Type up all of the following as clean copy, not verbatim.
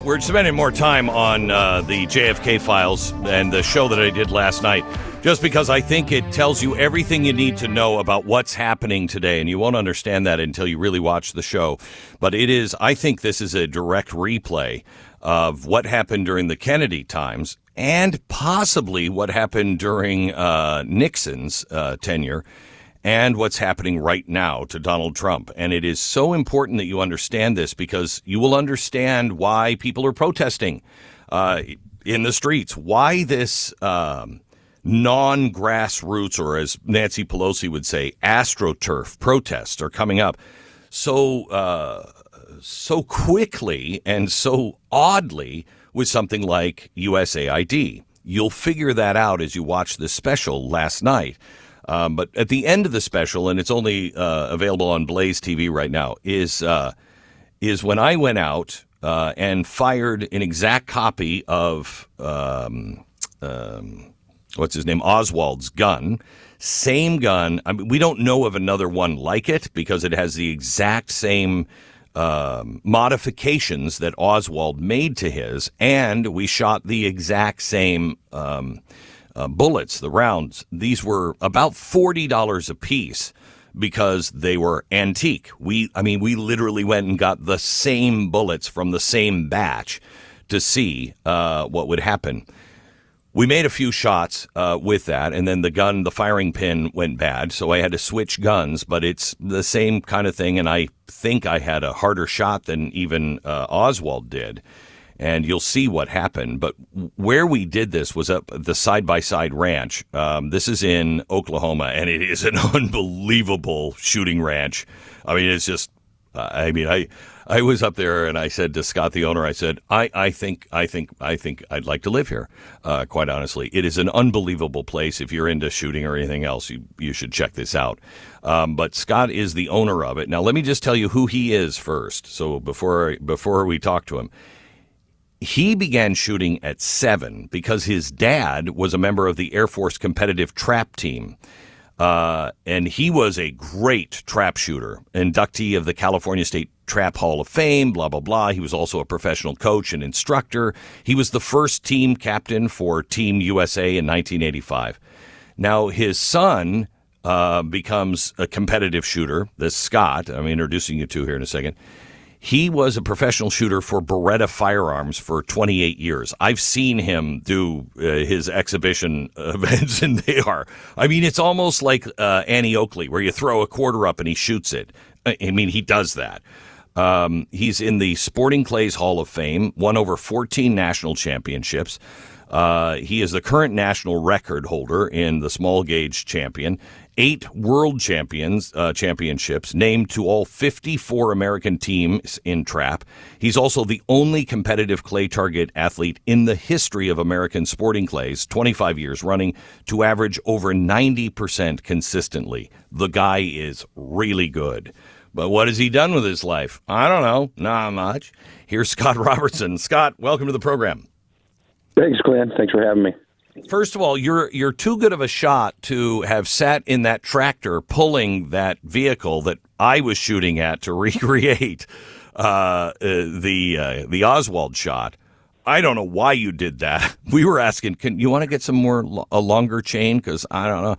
We're spending more time on the JFK files and the show that I did last night, just because I think it tells you everything you need to know about what's happening today, and you won't understand that until you really watch the show. But I think this is a direct replay of what happened during the Kennedy times and possibly what happened during Nixon's tenure and what's happening right now to Donald Trump. And it is so important that you understand this, because you will understand why people are protesting in the streets, why this non-grassroots, or as Nancy Pelosi would say, AstroTurf protests are coming up so quickly and so oddly with something like USAID. You'll figure that out as you watch this special last night. But at the end of the special, and it's only available on BlazeTV right now, is when I went out and fired an exact copy of what's his name, Oswald's gun. Same gun. I mean, we don't know of another one like it because it has the exact same modifications that Oswald made to his, and we shot the exact same bullets, the rounds. These were about $40 a piece because they were antique. We literally went and got the same bullets from the same batch to see what would happen. We made a few shots with that, and then the firing pin went bad, so I had to switch guns, but it's the same kind of thing, and I think I had a harder shot than even Oswald did. And you'll see what happened. But where we did this was up at the Side-by-Side Ranch. This is in Oklahoma, and it is an unbelievable shooting ranch. I mean, it's just, I was up there, and I said to Scott, the owner, I said, I think I'd like to live here, quite honestly. It is an unbelievable place. If you're into shooting or anything else, you should check this out. But Scott is the owner of it. Now, let me just tell you who he is first. So before we talk to him. He began shooting at 7 because his dad was a member of the Air Force competitive trap team. And he was a great trap shooter, inductee of the California State Trap Hall of Fame, blah, blah, blah. He was also a professional coach and instructor. He was the first team captain for Team USA in 1985. Now, his son becomes a competitive shooter, this Scott, I'm introducing you to here in a second. He was a professional shooter for Beretta Firearms for 28 years. I've seen him do his exhibition events, and it's almost like Annie Oakley, where you throw a quarter up and he shoots it. I mean, he does that. He's in the Sporting Clays Hall of Fame, won over 14 national championships. He is the current national record holder in the small gauge champion, 8 world championships, named to all 54 American teams in trap. He's also the only competitive clay target athlete in the history of American sporting clays, 25 years running, to average over 90% consistently. The guy is really good. But what has he done with his life? I don't know. Not much. Here's Scott Robertson. Scott, welcome to the program. Thanks, Glenn. Thanks for having me. First of all, you're too good of a shot to have sat in that tractor pulling that vehicle that I was shooting at to recreate the Oswald shot. I don't know why you did that. We were asking, can you want to get a longer chain? Because I don't know.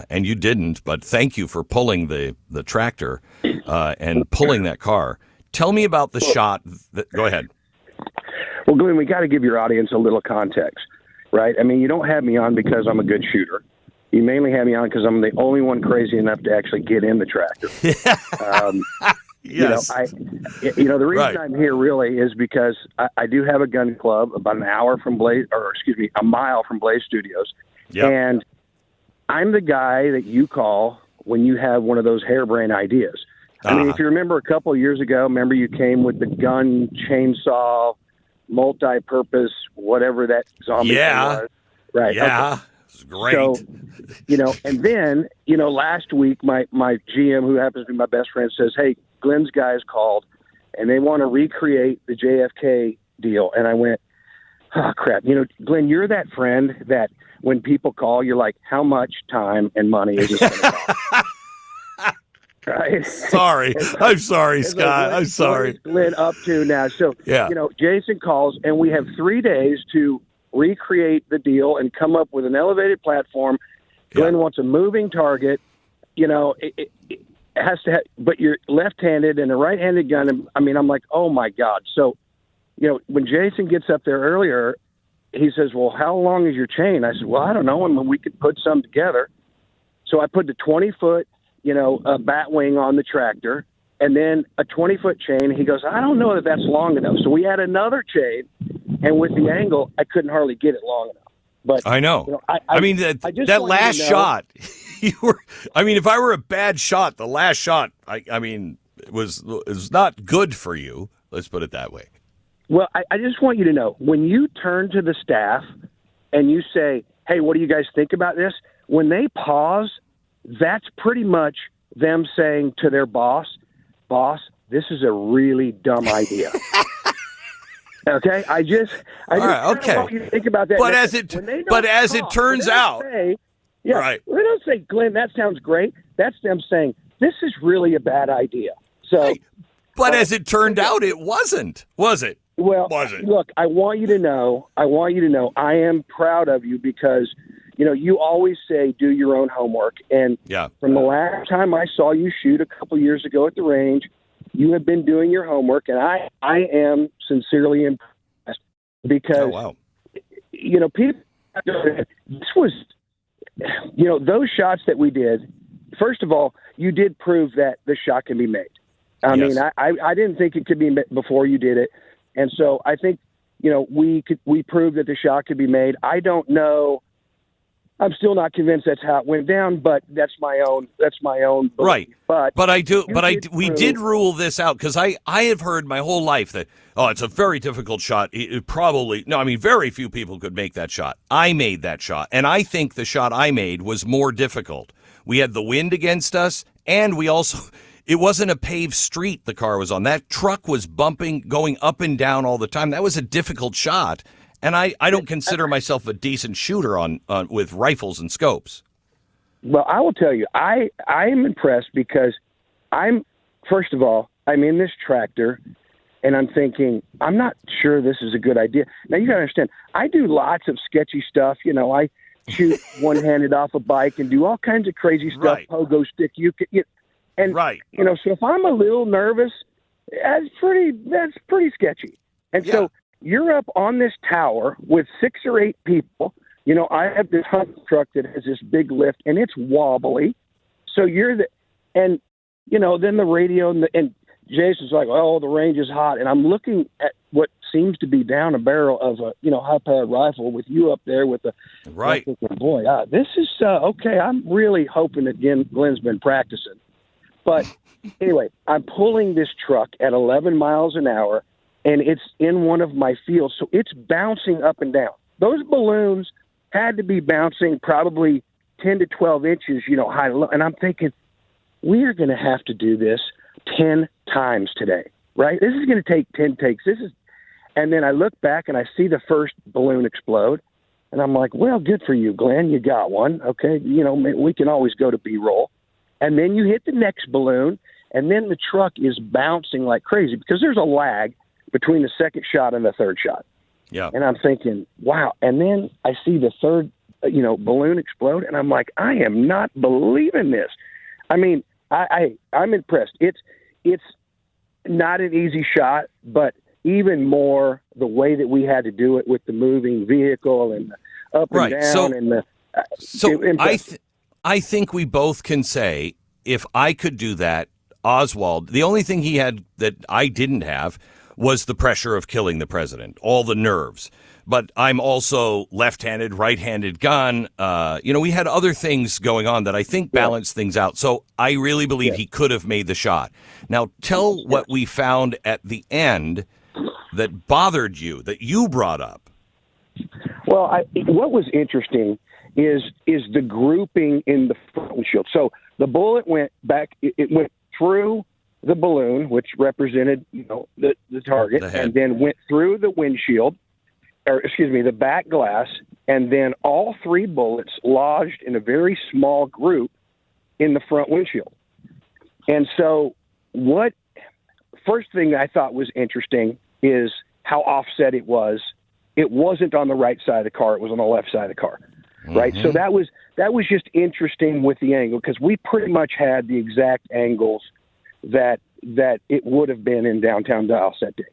And you didn't. But thank you for pulling the tractor and pulling that car. Tell me about the shot. Go ahead. Well, Glenn, we got to give your audience a little context, right? I mean, you don't have me on because I'm a good shooter. You mainly have me on because I'm the only one crazy enough to actually get in the tractor. Yes. The reason I'm here really is because I do have a gun club about a mile from Blaze Studios. Yep. And I'm the guy that you call when you have one of those harebrained ideas. I mean, if you remember a couple of years ago, you came with the gun, chainsaw, multi-purpose, whatever that zombie thing was. Right. Yeah. Okay. It's great. So, and then, last week, my GM, who happens to be my best friend, says, hey, Glenn's guys called, and they want to recreate the JFK deal. And I went, oh, crap. Glenn, you're that friend that when people call, you're like, how much time and money is this going to cost? Right? Sorry. I'm sorry, Scott. I'm sorry. What is Glenn up to now? So, Yeah. Jason calls, and we have 3 days to recreate the deal and come up with an elevated platform. Glenn wants a moving target. It has to have, but you're left-handed and a right-handed gun. And, I'm like, oh, my God. So, when Jason gets up there earlier, he says, well, how long is your chain? I said, well, I don't know. We could put some together. So I put the 20-foot, bat wing on the tractor and then a 20-foot chain. He goes, I don't know that that's long enough. So we had another chain, and with the angle, I couldn't hardly get it long enough. But I know. That last shot, if I were a bad shot, the last shot, it was not good for you. Let's put it that way. Well, I just want you to know, when you turn to the staff and you say, hey, what do you guys think about this? When they pause, that's pretty much them saying to their boss, this is a really dumb idea. Okay? I just want you to think about that. But as it turns out, right. They don't say, Glenn, that sounds great. That's them saying, this is really a bad idea. So, but as it turned out, it wasn't, was it? Well, look, I want you to know, I am proud of you because, you always say do your own homework. And from the last time I saw you shoot a couple years ago at the range, you have been doing your homework, and I am sincerely impressed because, people, this was, those shots that we did, first of all, you did prove that the shot can be made. I didn't think it could be made before you did it. And so I think, we proved that the shot could be made. I don't know. I'm still not convinced that's how it went down, but that's my own belief. Right. We did rule this out because I have heard my whole life that, it's a very difficult shot. Very few people could make that shot. I made that shot. And I think the shot I made was more difficult. We had the wind against us, and it wasn't a paved street the car was on. That truck was bumping, going up and down all the time. That was a difficult shot. And I don't consider myself a decent shooter on with rifles and scopes. Well, I will tell you, I am impressed because first of all, I'm in this tractor, and I'm thinking, I'm not sure this is a good idea. Now, you got to understand, I do lots of sketchy stuff. I shoot one-handed off a bike and do all kinds of crazy stuff, right. Pogo stick, right. So if I'm a little nervous, that's pretty sketchy. And so you're up on this tower with 6 or 8 people. I have this hunt truck that has this big lift, and it's wobbly. So then the radio and Jason's like, oh, the range is hot. And I'm looking at what seems to be down a barrel of a, high-powered rifle with you up there with the right. I'm thinking, boy, this is okay. I'm really hoping that Glenn's been practicing. But anyway, I'm pulling this truck at 11 miles an hour, and it's in one of my fields, so it's bouncing up and down. Those balloons had to be bouncing probably 10 to 12 inches, high and low. And I'm thinking, we are going to have to do this 10 times today, right? This is going to take 10 takes. And then I look back, and I see the first balloon explode, and I'm like, well, good for you, Glenn. You got one. Okay, we can always go to B-roll. And then you hit the next balloon, and then the truck is bouncing like crazy because there's a lag between the second shot and the third shot. Yeah. And I'm thinking, wow. And then I see the third, balloon explode, and I'm like, I am not believing this. I'm impressed. It's not an easy shot, but even more the way that we had to do it with the moving vehicle and the up and down. I think we both can say, if I could do that, Oswald, the only thing he had that I didn't have was the pressure of killing the president, all the nerves. But I'm also left-handed, right-handed gun. We had other things going on that I think balanced things out. So I really believe he could have made the shot. Now, tell what we found at the end that bothered you, that you brought up. Well, what was interesting is the grouping in the front windshield. So the bullet went back, it went through the balloon, which represented, the target, and then went through the windshield, the back glass, and then all 3 bullets lodged in a very small group in the front windshield. And so first thing I thought was interesting is how offset it was. It wasn't on the right side of the car. It was on the left side of the car. Right. So that was just interesting with the angle, because we pretty much had the exact angles that it would have been in downtown Dallas that day.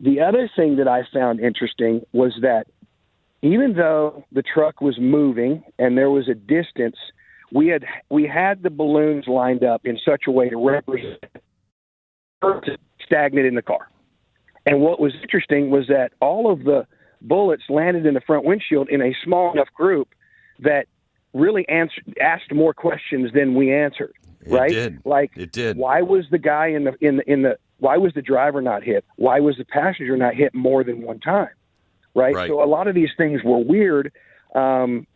The other thing that I found interesting was that even though the truck was moving and there was a distance, we had the balloons lined up in such a way to represent stagnant in the car. And what was interesting was that all of the bullets landed in the front windshield in a small enough group that really asked more questions than we answered. Right? It did. Why was the guy in the why was the driver not hit? Why was the passenger not hit more than one time? Right. So a lot of these things were weird. And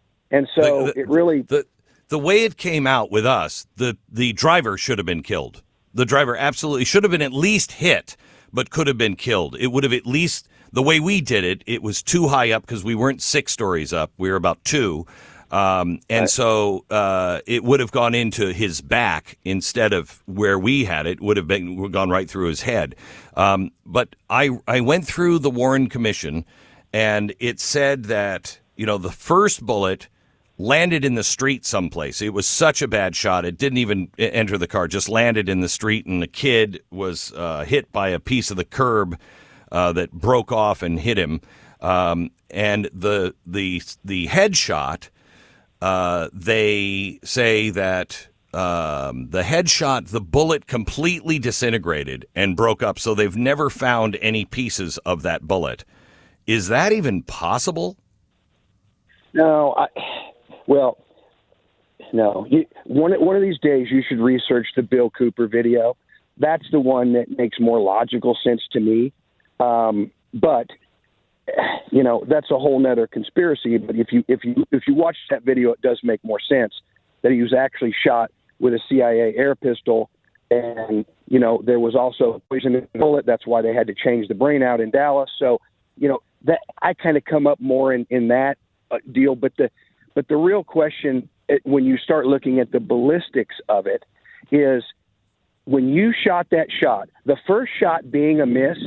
so it really, the way it came out with us, the driver should have been killed. The driver absolutely should have been at least hit, but could have been killed. It would have at least, the way we did it, it was too high up because we weren't 6 stories up. We were about 2. So it would have gone into his back instead of where we had it. Would have gone right through his head. But I went through the Warren Commission, and it said that, the first bullet landed in the street someplace. It was such a bad shot. It didn't even enter the car, just landed in the street, and the kid was hit by a piece of the curb that broke off and hit him. And the headshot, they say that the headshot, the bullet completely disintegrated and broke up, so they've never found any pieces of that bullet. Is that even possible? No. No. One of these days you should research the Bill Cooper video. That's the one that makes more logical sense to me. But that's a whole nother conspiracy. But if you watch that video, it does make more sense that he was actually shot with a CIA air pistol, and there was also poison in the bullet. That's why they had to change the brain out in Dallas. So that I kind of come up more in that deal. But the real question, when you start looking at the ballistics of it, is when you shot that shot, the first shot being a miss.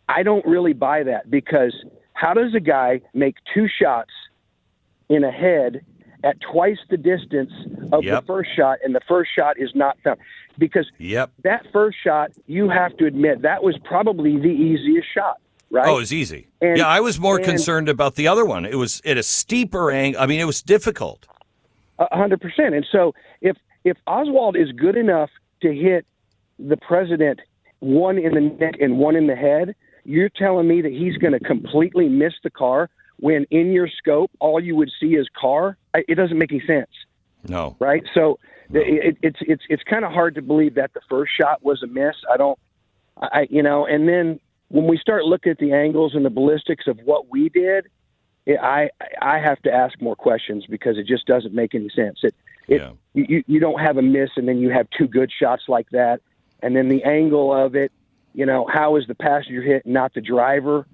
I don't really buy that, because how does a guy make 2 shots in a head at twice the distance of the first shot, and the first shot is not found? Because that first shot, you have to admit, that was probably the easiest shot, right? Oh, it was easy. I was more concerned about the other one. It was at a steeper angle. I mean, it was difficult. 100%. And so if Oswald is good enough to hit the president, one in the neck and one in the head, you're telling me that he's going to completely miss the car when in your scope all you would see is car? It doesn't make any sense. No. Right? So it's kind of hard to believe that the first shot was a miss. And then when we start looking at the angles and the ballistics of what we did, I have to ask more questions, because it just doesn't make any sense. You don't have a miss and then you have 2 good shots like that. And then the angle of it, how is the passenger hit, not the driver?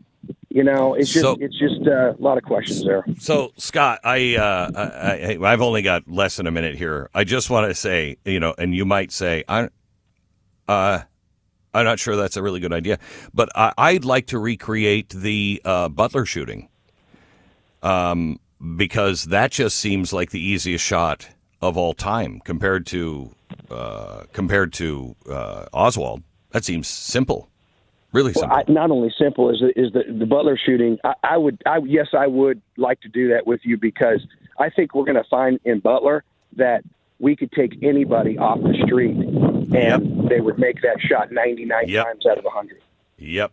It's just a lot of questions there. So, Scott, I've only got less than a minute here. I just want to say, and you might say, I'm not sure that's a really good idea, but I'd like to recreate the Butler shooting, because that just seems like the easiest shot of all time compared to Oswald. That seems simple, really simple. Well, not only simple is the Butler shooting. I would like to do that with you, because I think we're going to find in Butler that we could take anybody off the street and they would make that shot 99 times out of 100. Yep.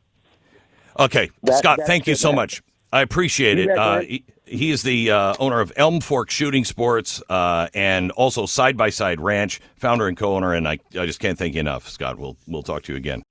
Okay, Scott, thank you so much. I appreciate it. He is the owner of Elm Fork Shooting Sports and also Side by Side Ranch, founder and co-owner, and I just can't thank you enough, Scott. We'll talk to you again.